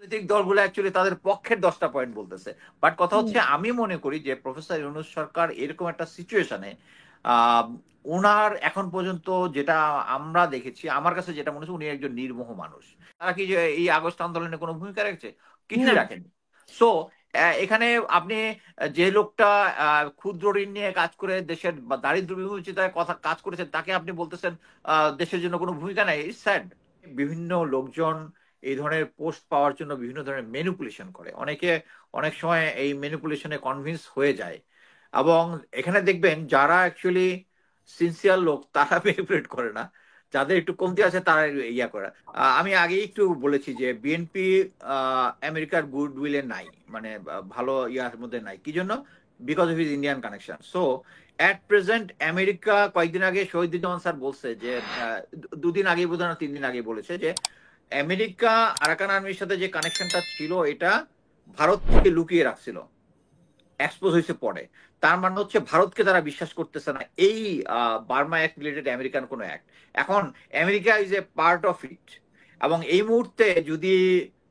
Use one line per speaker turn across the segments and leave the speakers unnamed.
রাজনৈতিক দলগুলো অ্যাকচুয়ালি তাদের পক্ষের 10টা পয়েন্ট বলতেছে। বাট কথা
হুম।
হচ্ছে আমি মনে করি যে প্রফেসর ইউনূস সরকার এরকম একটা সিচুয়েশনে উনার এখন পর্যন্ত যেটা আমরা দেখেছি, আমার কাছে যেটা মনে হচ্ছে উনি একজন নির্মোহ মানুষ। তারা কি যে এই আগস্ট আন্দোলনে কোনো ভূমিকা রেখেছে?
না।
কিছুই রাখেনি। সো এখানে আপনি যে লোকটা ক্ষুদ্র ঋণ নিয়ে কাজ করে দেশের দারিদ্র বিমোচনের কথা কাজ করেছেন তাকে আপনি বলতেছেন দেশের জন্য কোনো ভূমিকা নাই। It's sad. বিভিন্ন লোকজন এই ধরনের পোস্ট পাওয়ার জন্য বিভিন্ন ধরনের ম্যানিপুলেশন করে, অনেকে অনেক সময় এই ম্যানিপুলেশনে কনভিন্স হয়ে যায়। এবং এখানে দেখবেন যারা অ্যাকচুয়ালি সিনসিয়ার লোক তারা ম্যানিপুলেট করে না, যাদের একটু কমতি আছে তারা ইয়া করে। আমি আগেই একটু বলেছি যে বিএনপি আমেরিকার গুড উইলে নাই, মানে ভালো ইয়ার মধ্যে নাই। কি জন্য? Because of his Indian connection. So at present America কয়েকদিন আগে শহীদুজ্জামান স্যার বলছে যে দুদিন আগে বোধ হয় 3 দিন আগে বলেছে যে আমেরিকা আরাকান আর্মির সাথে যে কানেকশনটা ছিল এটা ভারত থেকে লুকিয়ে রাখছিল, এক্সপোজ হয়েছে পরে। তার মানে হচ্ছে ভারতকে তারা বিশ্বাস করতেছে না এই বার্মা অ্যাক্ট রিলেটেড আমেরিকান কোন অ্যাক্ট। এখন America is a part of it. এবং এই মুহূর্তে যদি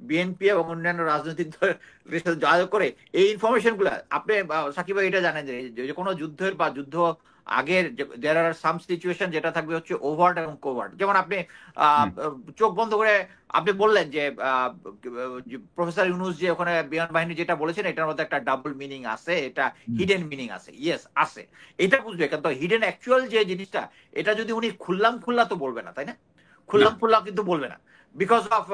বিএনপি এবং অন্যান্য রাজনৈতিক দলের সাথে যোগাযোগ করে এই ইনফরমেশন গুলা আপনি সাকিব ভাই এটা জানেন যে কোনো যুদ্ধের বা যুদ্ধ আগের দেয়ার আর সাম সিচুয়েশন যেটা থাকবে হচ্ছে ওভার্ট এবং কোভার্ট। যেমন আপনি আহ,
হুম।
চোখ বন্ধ করে আপনি বললেন যে প্রফেসর ইউনুস যে ওখানে বিমান বাহিনী যেটা বলেছেন এটার মধ্যে একটা ডাবল মিনিং আছে, এটা
হুম।
হিডেন মিনিং আছে। ইয়েস আছে, এটা বুঝবে। কিন্তু হিডেন অ্যাকচুয়াল যে জিনিসটা এটা যদি উনি খুললাম খুল্লা তো বলবে না, তাই না?
না।
খুললাম খুল্লা কিন্তু বলবে না, because of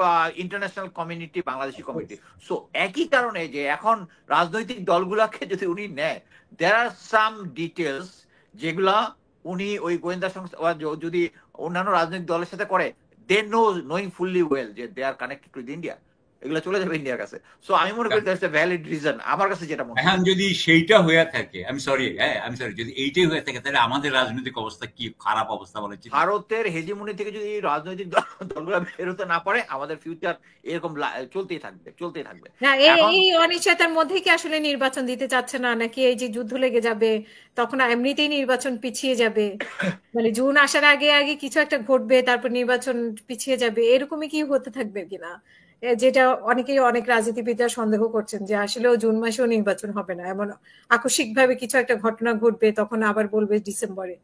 international community, Bangladeshi community. So একই কারণে যে এখন রাজনৈতিক দলগুলোকে যদি উনি নেয়, দেয়ার আর সাম ডিটেলস যেগুলা উনি ওই গোয়েন্দা সংস্থা যদি অন্যান্য রাজনৈতিক দলের সাথে করে, দে নোইং ফুললি ওয়েল যে দে আর কানেক্টেড টু ইন্ডিয়া, এগুলো চলে যাবে ইন্ডিয়ার কাছে। সো আমি মনে করি দ্যাটস এ ভ্যালিড রিজন, আমার কাছে যেটা মনে
এখন
হচ্ছে।
যদি সেইটা হয়ে থাকে, আমি সরি, হ্যাঁ আমি সরি, যদি এইটাই হয়ে থাকে তাহলে আমাদের রাজনৈতিক অবস্থা কি খারাপ অবস্থা বলে চিন্তা করেন।
ভারতের হেজিমনি থেকে যদি রাজনৈতিক দলগুলো বেরোতে না পারে, আমাদের ফিউচার এরকম চলতেই থাকবে, চলতেই থাকবে।
না, এই
এখন
এই অনিশ্চয়তার মধ্যে কি আসলে নির্বাচন দিতে চাচ্ছে না, নাকি এই যে যুদ্ধ লেগে যাবে তখন এমনিতেই নির্বাচন পিছিয়ে যাবে, মানে জুন আসার আগে আগে কিছু একটা ঘটবে তারপর নির্বাচন পিছিয়ে যাবে, এরকমই কি হতে থাকবে কিনা? যেটা অনেকেই, অনেক রাজনীতিবিদরা সন্দেহ করছেন যে আসলেও জুন মাসেও নির্বাচন হবে না, এমন আকস্মিক ভাবে কিছু একটা ঘটনা ঘটবে, তখন আবার বলবে ডিসেম্বরে।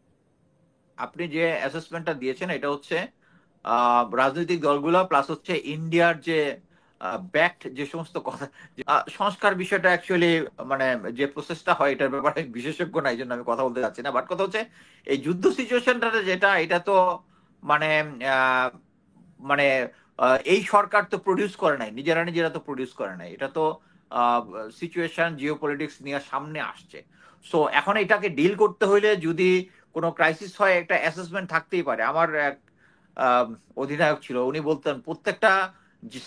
আপনি যে অ্যাসেসমেন্টটা দিয়েছেন এটা হচ্ছে রাজনৈতিক দলগুলো প্লাস হচ্ছে ইন্ডিয়ার যে ব্যাক্ট যে সমস্ত কথা, সংস্কার বিষয়টা অ্যাকচুয়ালি মানে যে প্রসেসটা হয় এটার ব্যাপারে আমি বিশেষজ্ঞ না, এই জন্য আমি কথা বলতে চাচ্ছি না। বাট কথা হচ্ছে এই যুদ্ধ সিচুয়েশনটা যেটা, এটা তো মানে আহ, মানে এই সরকার তো প্রডিউস করে নাই, নিজেরা নিজেরা তো প্রডিউস করে নাই, এটা তো সিচুয়েশন জিও পলিটিক্স নিয়ে সামনে আসছে। সো এখন এটাকে ডিল করতে হইলে যদি কোনো ক্রাইসিস হয় একটা অ্যাসেসমেন্ট থাকতেই পারে। আমার এক আহ, অধিনায়ক ছিল, উনি বলতেন প্রত্যেকটা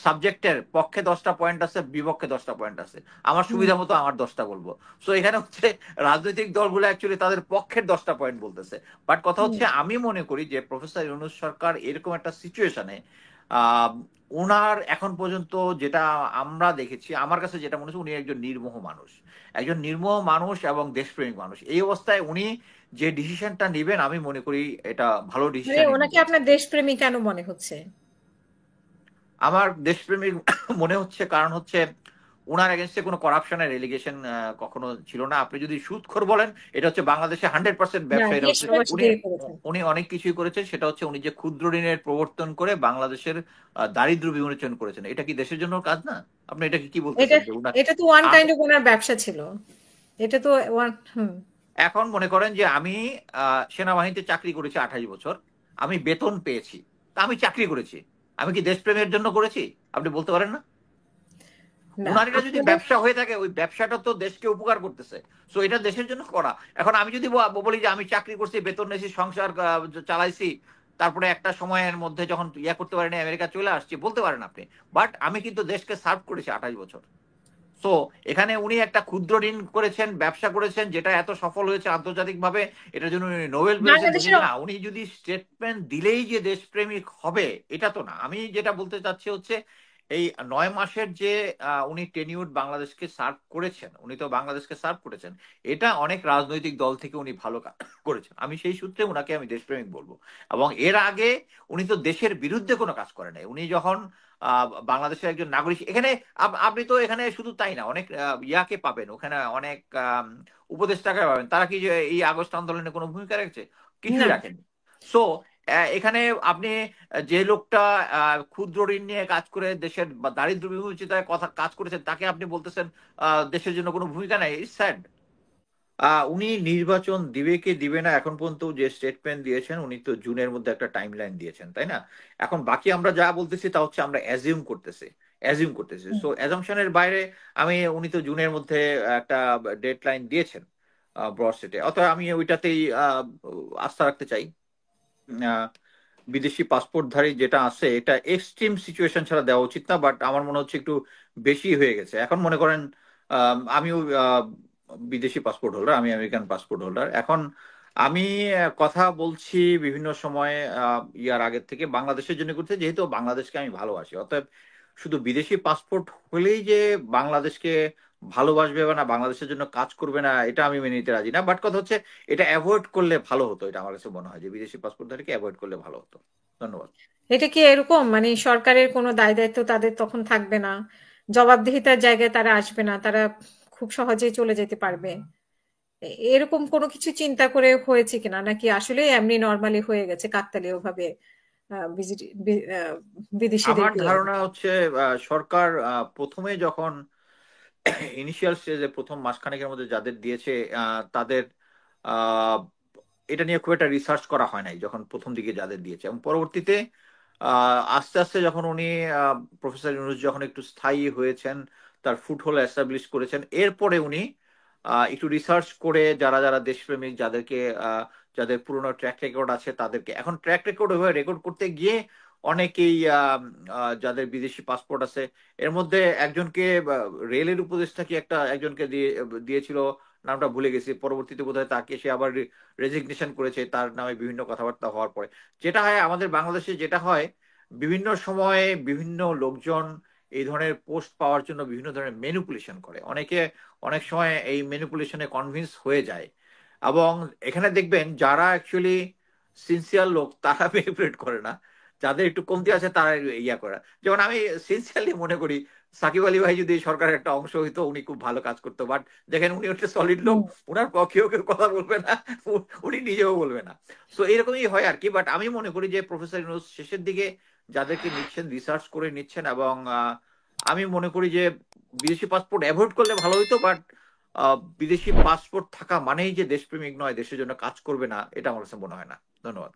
সাবজেক্টের পক্ষে 10টা পয়েন্ট আছে, বিপক্ষে 10টা পয়েন্ট আছে, আমার
হুম।
সুবিধা মতো আমার 10টা বলবো। সো এখানে হচ্ছে রাজনৈতিক দলগুলো অ্যাকচুয়ালি তাদের পক্ষের 10টা পয়েন্ট বলতেছে। বাট কথা
হুম।
হচ্ছে আমি মনে করি যে প্রফেসর ইউনূস সরকার এরকম একটা সিচুয়েশনে আহ ওনার এখন পর্যন্ত যেটা আমরা দেখেছি, আমার কাছে যেটা মনে হচ্ছে উনি একজন নির্মোহ মানুষ, একজন নির্মোহ মানুষ এবং দেশপ্রেমিক মানুষ। এই অবস্থায় উনি যে ডিসিশনটা নেবেন আমি মনে করি এটা ভালো
মানে
ডিসিশনই
ওনাকে
নেবেন।
আপনার দেশপ্রেমী কেন মনে হচ্ছে?
আমার দেশপ্রেমিক মনে হচ্ছে কারণ হচ্ছে উনার এগেনস্টে কোনো করাপশনের এলিগেশন কখনো ছিল না। আপনি যদি সুদখোর বলেন, এটা হচ্ছে বাংলাদেশে 100%
না,
ব্যবসা। এটা
দেশ
হচ্ছে
প্রবাসী
উনি
দিয়ে করেছেন।
উনি অনেক কিছুই করেছেন। সেটা হচ্ছে উনি যে ক্ষুদ্র ঋণের প্রবর্তন করে বাংলাদেশের দারিদ্র বিমোচন করেছেন। এটা কি দেশের জন্য কাজ না? আপনি এটাকে কি
এটা
বলতেছেন যে উনার
এটা তো ওয়ান
আমি
কাইন্ড অফ ওনার ব্যবসা ছিল। এটা তো ওয়ান। হুম।
এখন মনে করেন যে আমি সেনাবাহিনীতে চাকরি করেছি 28 বছর, আমি বেতন পেয়েছি, তা আমি চাকরি করেছি, আমি কি দেশপ্রেমের জন্য করেছি? আপনি বলতে পারেন না?
না,
উনার এটা যদি
আপনাদের।
ব্যবসা হয়ে থাকে, ওই ব্যবসাটা তো দেশকে উপকার করতেছে। সো এটা দেশের জন্য করা। এখন আমি যদি বলি যে আমি চাকরি করছি, বেতন নিয়েছি, সংসার চালাইছি, তারপরে একটা সময়ের মধ্যে যখন ইয়া করতে পারিনি আমেরিকা চলে আসছি, বলতে পারেন আপনি। বাট আমি কিন্তু দেশকে সার্ভ করেছি 28 বছর। সো এখানে উনি একটা ক্ষুদ্র ঋণ করেছেন, ব্যবসা করেছেন, যেটা এত সফল হয়েছে আন্তর্জাতিক ভাবে, এটার জন্য উনি নোবেল পেয়েছেন। উনি
বাংলাদেশের।
না, উনি যদি স্টেটমেন্ট দিলেই যে দেশপ্রেমিক হবে এটা তো না। আমি যেটা বলতে চাচ্ছি হচ্ছে এই 9 মাসের যে উনি টেনিউর বাংলাদেশকে সার্ভ করেছেন, উনি তো বাংলাদেশকে সার্ভ করেছেন, এটা অনেক রাজনৈতিক দল থেকে উনি ভালো কাজ করেছেন। আমি সেই সূত্রে উনাকে আমি দেশপ্রেমিক বলবো। এবং এর আগে উনি তো দেশের বিরুদ্ধে কোনো কাজ করে নাই। উনি যখন বাংলাদেশের একজন নাগরিক এখানে আপনি তো এখানে শুধু তাই না, অনেক ইয়াকে পাবেন ওখানে, অনেক উপদেষ্টাকে পাবেন, তারা কি যে এই আগস্ট আন্দোলনে কোনো ভূমিকা রেখেছে? কিছুই
না।
রাখেনি। সো এখানে আপনি যে লোকটা ক্ষুদ্র ঋণ নিয়ে কাজ করে দেশের দারিদ্র বিমোচনায় কাজ করেছেন, তাকে আপনি বলতেছেন দেশের জন্য কোনো ভূমিকা নাই। It's sad. উনি নির্বাচন দিবে কি দিবে না এখন পর্যন্ত যে স্টেটমেন্ট দিয়েছেন, উনি তো জুনের মধ্যে একটা টাইম লাইন দিয়েছেন, তাই না? এখন বাকি আমরা যা বলতেছি তা হচ্ছে আমরা অ্যাজিউম করতেছি। সো অ্যাজাম্পশনের বাইরে উনি তো জুনের মধ্যে একটা ডেড লাইন দিয়েছেন ব্রড স্টেটে, অতএব আমি ওইটাতেই আস্থা রাখতে চাই। আহ, বিদেশি পাসপোর্টধারী যেটা আছে এটা এক্সট্রিম সিচুয়েশন ছাড়া দেওয়া উচিত না, বাট আমার মনে হচ্ছে একটু বেশি হয়ে গেছে। এখন মনে করেন আমিও বিদেশি পাসপোর্ট হোল্ডার, আমি আমেরিকান পাসপোর্ট হোল্ডার। এখন আমি কথা বলছি বিভিন্ন সময়ে ইয়ার আগের থেকে বাংলাদেশের জন্য করতে, যেহেতু বাংলাদেশকে আমি ভালোবাসি, অতএব শুধু বিদেশি পাসপোর্ট হলেই যে বাংলাদেশকে ভালোবাসবে বা না বাংলাদেশের জন্য কাজ করবে না, এটা আমি মেনে নিতে রাজি না। বাট কথা হচ্ছে এটা অ্যাভয়েড করলে ভালো হতো, এটা আমার কাছে মনে হয় যে বিদেশি পাসপোর্টধারীকে অ্যাভয়েড করলে ভালো হতো। ধন্যবাদ।
এটা কি এরকম মানে সরকারের কোনো দায় দায়িত্ব তাদের তখন থাকবে না, জবাবদিহিতার জায়গায় তারা আসবে না, তারা খুব সহজেই চলে যেতে পারবে? এরকম কোনো কিছু চিন্তা করে হয়েছে কিনা, নাকি আসলে এমনি নর্মালি হয়ে গেছে কাকতালীয় ভাবে বিদেশিদের
আমার
দিয়ে?
ধারণা হচ্ছে সরকার প্রথমে যখন ইনিশিয়াল স্টেজে প্রথম মাসখানেকের মধ্যে যাদের দিয়েছে তাদের আহ, এটা নিয়ে খুব একটা রিসার্চ করা হয় নাই যখন প্রথম দিকে যাদের দিয়েছে, এবং পরবর্তীতে আস্তে আস্তে যখন উনি প্রফেসর ইউনূস যখন একটু স্থায়ী হয়েছেন, তার ফুটহোল এস্টাবলিশ করেছেন, এরপরে উনি একটু রিসার্চ করে যারা যারা দেশপ্রেমিক, যাদেরকে যাদের পুরনো ট্র্যাক রেকর্ড আছে তাদেরকে, এখন ট্র্যাক রেকর্ড ওইভাবে রেকর্ড করতে গিয়ে অনেকেই যাদের বিদেশি পাসপোর্ট আছে, এর মধ্যে একজনকে রেলের উপদেষ্টা কি একজনকে দিয়েছিল, নামটা ভুলে গেছি, পরবর্তীতে বোধহয় তাকে সে আবার রেজিগনেশন করেছে তার নামে বিভিন্ন কথাবার্তা হওয়ার পরে। যেটা হয় আমাদের বাংলাদেশে, যেটা হয় বিভিন্ন সময়ে বিভিন্ন লোকজন এই ধরনের পোস্ট পাওয়ার জন্য বিভিন্ন ধরনের ম্যানিপুলেশন করে, অনেকে অনেক সময় এই ম্যানিপুলেশনে কনভিন্স হয়ে যায়। এবং এখানে দেখবেন যারা অ্যাকচুয়ালি সিনসিয়ার লোক তারা ম্যানিপুলেট করে না, যাদের একটু কমতি আছে তারা ইয়া করে। যেমন আমি সিনসিয়ারলি মনে করি সাকিব আলী ভাই যদি সরকারের একটা অংশ হইতো উনি খুব ভালো কাজ করতো, বাট দেখেন উনি হচ্ছে সলিড লোক,
হুম।
ওনার পক্ষেও কেউ কথা বলবে না, উনি নিজেও বলবে না। সো এরকমই হয় আর কি। বাট আমি মনে করি যে প্রফেসর ইউনূস শেষের দিকে যাদেরকে নিচ্ছেন রিসার্চ করে নিচ্ছেন, এবং আমি মনে করি যে বিদেশি পাসপোর্ট অ্যাভয়েড করলে ভালো হইতো, বাট বিদেশি পাসপোর্ট থাকা মানেই যে দেশপ্রেমিক নয়, দেশের জন্য কাজ করবে না, এটা আমার কাছে মনে হয় না। ধন্যবাদ।